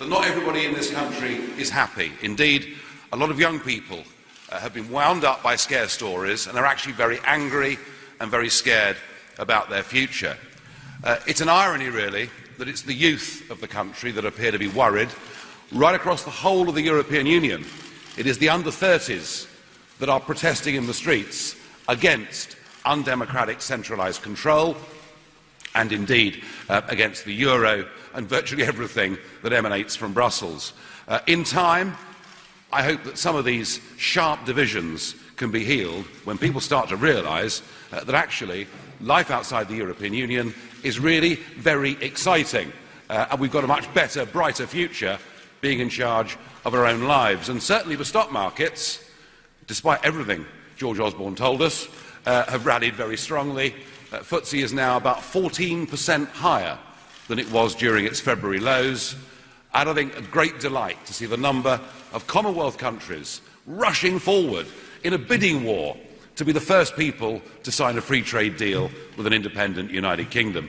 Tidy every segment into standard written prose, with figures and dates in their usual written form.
that not everybody in this country is happy. Indeed, a lot of young people have been wound up by scare stories and are actually very angry and very scared about their future. It's an irony, really, that it's the youth of the country that appear to be worried. Right across the whole of the European Union, it is the under-30s that are protesting in the streets against undemocratic centralised control and indeed against the euro and virtually everything that emanates from Brussels. In time, I hope that some of these sharp divisions can be healed when people start to realise that actually life outside the European Union is really very exciting and we've got a much better, brighter future being in charge of our own lives. And certainly the stock markets, despite everything George Osborne told us, have rallied very strongly. FTSE is now about 14% higher than it was during its February lows. And I think a great delight to see the number of Commonwealth countries rushing forward in a bidding war to be the first people to sign a free trade deal with an independent United Kingdom.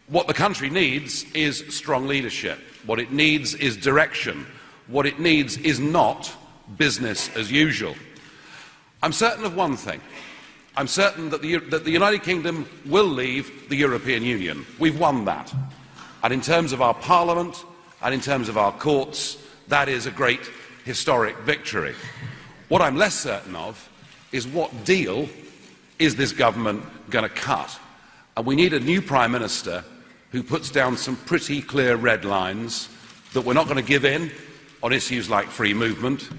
What the country needs is strong leadership. What it needs is direction. What it needs is not business as usual. I'm certain of one thing. I'm certain that the United Kingdom will leave the European Union. We've won that. And in terms of our Parliament and in terms of our courts, that is a great historic victory. What I'm less certain of is what deal is this government going to cut. And we need a new Prime Minister who puts down some pretty clear red lines that we're not going to give in on issues like free movement.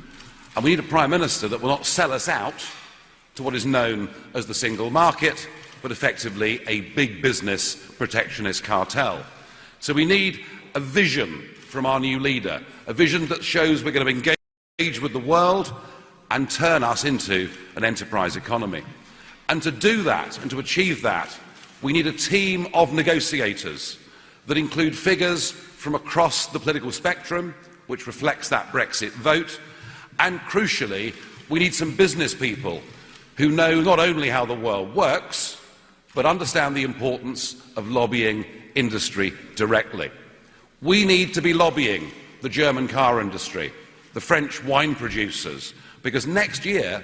And we need a Prime Minister that will not sell us out to what is known as the single market, but effectively a big business protectionist cartel. So we need a vision from our new leader, a vision that shows we're going to engage with the world and turn us into an enterprise economy. And to do that, and to achieve that, we need a team of negotiators that include figures from across the political spectrum, which reflects that Brexit vote, and crucially, we need some business people who know not only how the world works, but understand the importance of lobbying industry directly. We need to be lobbying the German car industry, the French wine producers, because next year,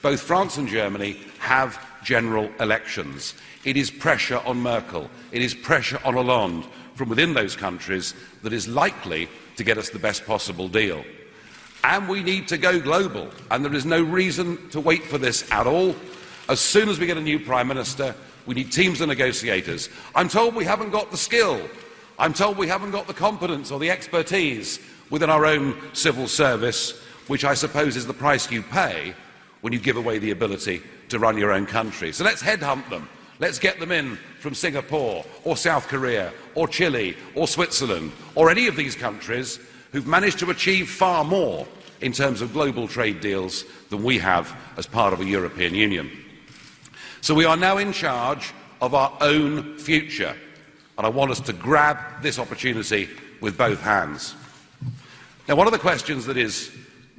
both France and Germany have general elections. It is pressure on Merkel, it is pressure on Hollande from within those countries that is likely to get us the best possible deal. And we need to go global, and there is no reason to wait for this at all. As soon as we get a new Prime Minister, we need teams of negotiators. I'm told we haven't got the skill. I'm told we haven't got the competence or the expertise within our own civil service, which I suppose is the price you pay when you give away the ability to run your own country. So let's headhunt them. Let's get them in from Singapore or South Korea or Chile or Switzerland or any of these countries who've managed to achieve far more in terms of global trade deals than we have as part of a European Union. So we are now in charge of our own future, and I want us to grab this opportunity with both hands. Now, one of the questions that is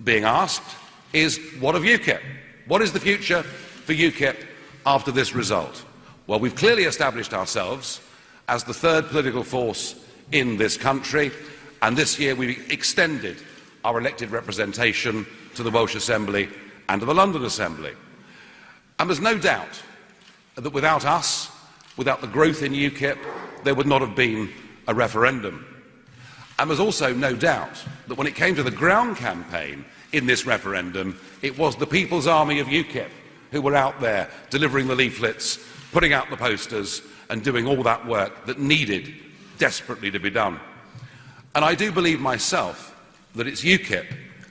being asked is, what of UKIP? What is the future for UKIP after this result? Well, we've clearly established ourselves as the third political force in this country, and this year we've extended our elected representation to the Welsh Assembly and to the London Assembly. And there's no doubt that without us, without the growth in UKIP, there would not have been a referendum. And there's also no doubt that when it came to the ground campaign in this referendum, it was the People's Army of UKIP who were out there delivering the leaflets, putting out the posters and doing all that work that needed desperately to be done. And I do believe myself that it's UKIP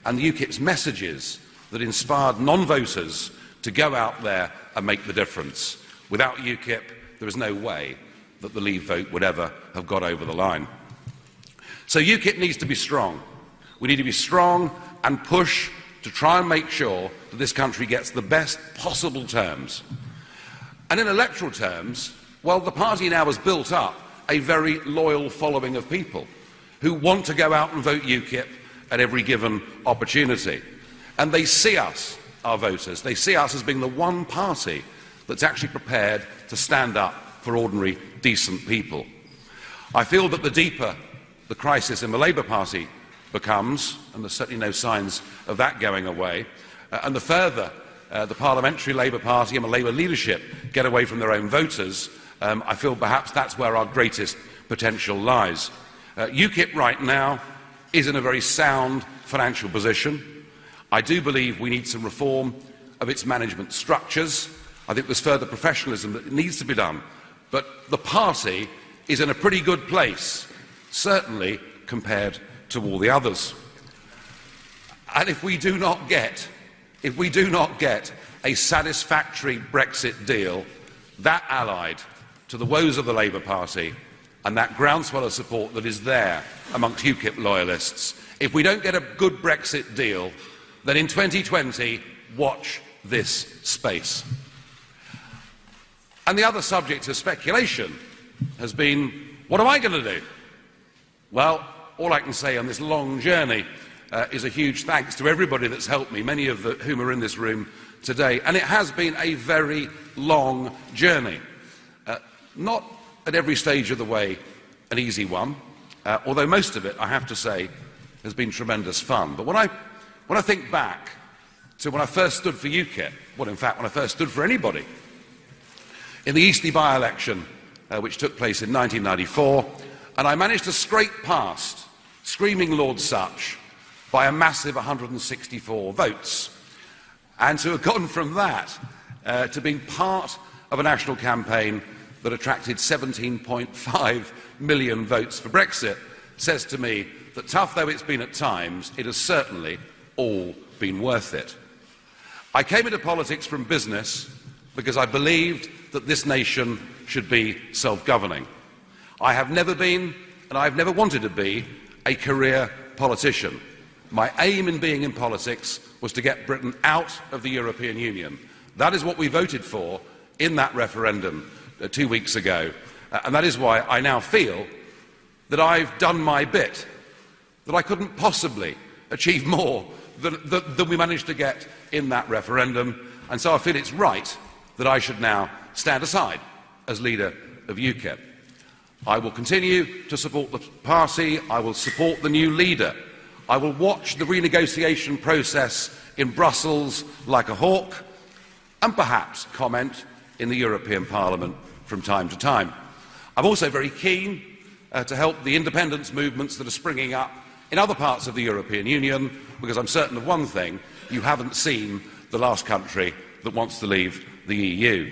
and UKIP's messages that inspired non-voters to go out there and make the difference. Without UKIP, there is no way that the Leave vote would ever have got over the line. So UKIP needs to be strong. We need to be strong and push to try and make sure that this country gets the best possible terms. And in electoral terms, well, the party now has built up a very loyal following of people who want to go out and vote UKIP at every given opportunity. And they see us, our voters, they see us as being the one party that's actually prepared to stand up for ordinary, decent people. I feel that the deeper the crisis in the Labour Party becomes, and there's certainly no signs of that going away, and the further the parliamentary Labour Party and the Labour leadership get away from their own voters, I feel perhaps that's where our greatest potential lies. UKIP right now is in a very sound financial position. I do believe we need some reform of its management structures. I think there's further professionalism that needs to be done. But the party is in a pretty good place, certainly compared to all the others. And if we do not get a satisfactory Brexit deal, that allied to the woes of the Labour Party and that groundswell of support that is there amongst UKIP loyalists, if we don't get a good Brexit deal, then in 2020, watch this space. And the other subject of speculation has been, what am I going to do? Well, all I can say on this long journey is a huge thanks to everybody that's helped me, many of whom are in this room today. And it has been a very long journey. Not at every stage of the way an easy one, although most of it, I have to say, has been tremendous fun. But when I think back to when I first stood for UKIP, well, in fact, when I first stood for anybody, in the Eastleigh by-election, which took place in 1994, and I managed to scrape past screaming Lord Such by a massive 164 votes, and to have gone from that to being part of a national campaign that attracted 17.5 million votes for Brexit, says to me that, tough though it's been at times, it has certainly all been worth it. I came into politics from business because I believed that this nation should be self-governing. I have never been, and I've never wanted to be, a career politician. My aim in being in politics was to get Britain out of the European Union. That is what we voted for in that referendum 2 weeks ago, and that is why I now feel that I've done my bit, that I couldn't possibly achieve more than we managed to get in that referendum, and so I feel it's right that I should now stand aside as leader of UKIP. I will continue to support the party. I will support the new leader. I will watch the renegotiation process in Brussels like a hawk, and perhaps comment in the European Parliament from time to time. I'm also very keen to help the independence movements that are springing up in other parts of the European Union, because I'm certain of one thing: you haven't seen the last country that wants to leave the EU.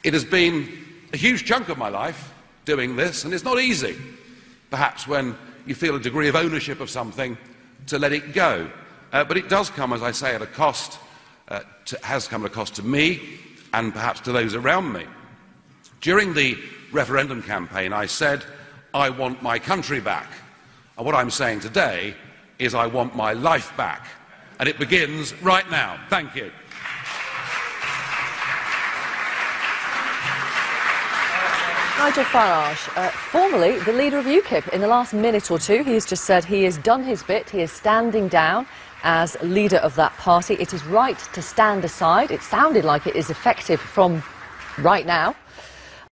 It has been a huge chunk of my life doing this, and it's not easy, perhaps when you feel a degree of ownership of something, to let it go. But it does come, as I say, at a cost, has come at a cost to me and perhaps to those around me. During the referendum campaign, I said, I want my country back. And what I'm saying today is I want my life back. And it begins right now. Thank you. Nigel Farage, formerly the leader of UKIP. In the last minute or two, he has just said he has done his bit. He is standing down as leader of that party. It is right to stand aside. It sounded like it is effective from right now.